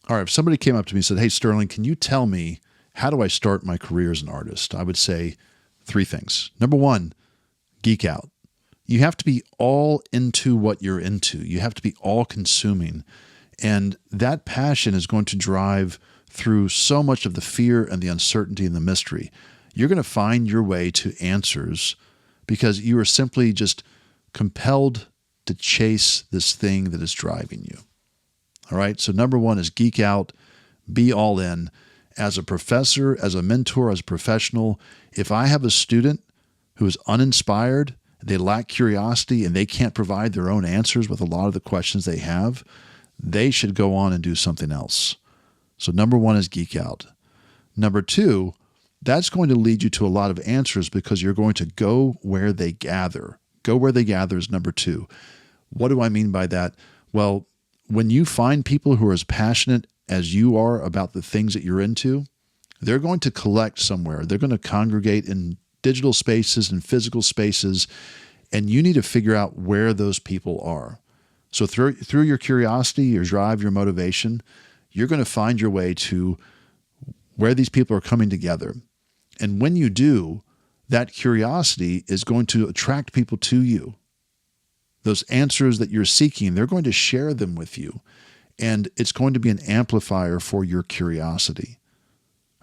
All right, if somebody came up to me and said, hey, Sterling, can you tell me how do I start my career as an artist? I would say three things. Number one, geek out. You have to be all into what you're into. You have to be all consuming. And that passion is going to drive through so much of the fear and the uncertainty and the mystery. You're going to find your way to answers because you are simply just compelled to chase this thing that is driving you. All right. So number one is geek out, be all in. As a professor, as a mentor, as a professional, if I have a student who is uninspired, they lack curiosity, and they can't provide their own answers with a lot of the questions they have, they should go on and do something else. So number one is geek out. Number two, that's going to lead you to a lot of answers because you're going to go where they gather. Go where they gather is number two. What do I mean by that? Well, when you find people who are as passionate as you are about the things that you're into, they're going to collect somewhere. They're going to congregate in digital spaces and physical spaces, and you need to figure out where those people are. So through your curiosity, your drive, your motivation, you're going to find your way to where these people are coming together. And when you do, that curiosity is going to attract people to you. Those answers that you're seeking, they're going to share them with you. And it's going to be an amplifier for your curiosity.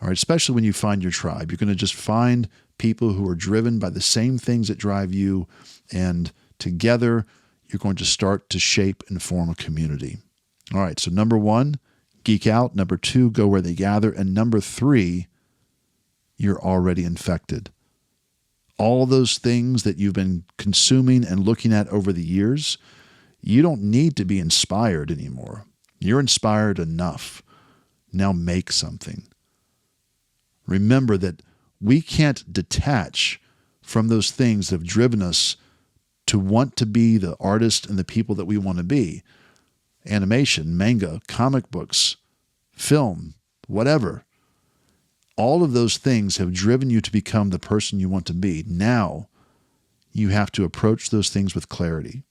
All right, especially when you find your tribe. You're going to just find people who are driven by the same things that drive you. And together, you're going to start to shape and form a community. All right, so number one, geek out. Number two, go where they gather. And number three, you're already infected. All those things that you've been consuming and looking at over the years, you don't need to be inspired anymore. You're inspired enough. Now make something. Remember that we can't detach from those things that have driven us to want to be the artist and the people that we want to be. Animation, manga, comic books, film, whatever. All of those things have driven you to become the person you want to be. Now, you have to approach those things with clarity.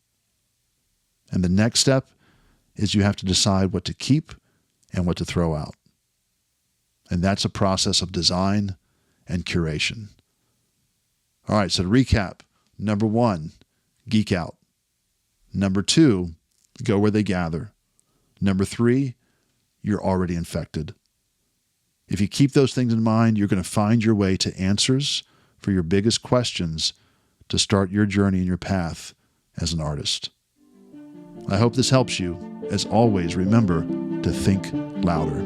And the next step is you have to decide what to keep and what to throw out. And that's a process of design and curation. All right, so to recap, number one, geek out. Number two, go where they gather. Number three, you're already infected. If you keep those things in mind, you're going to find your way to answers for your biggest questions to start your journey and your path as an artist. I hope this helps you. As always, remember to think louder.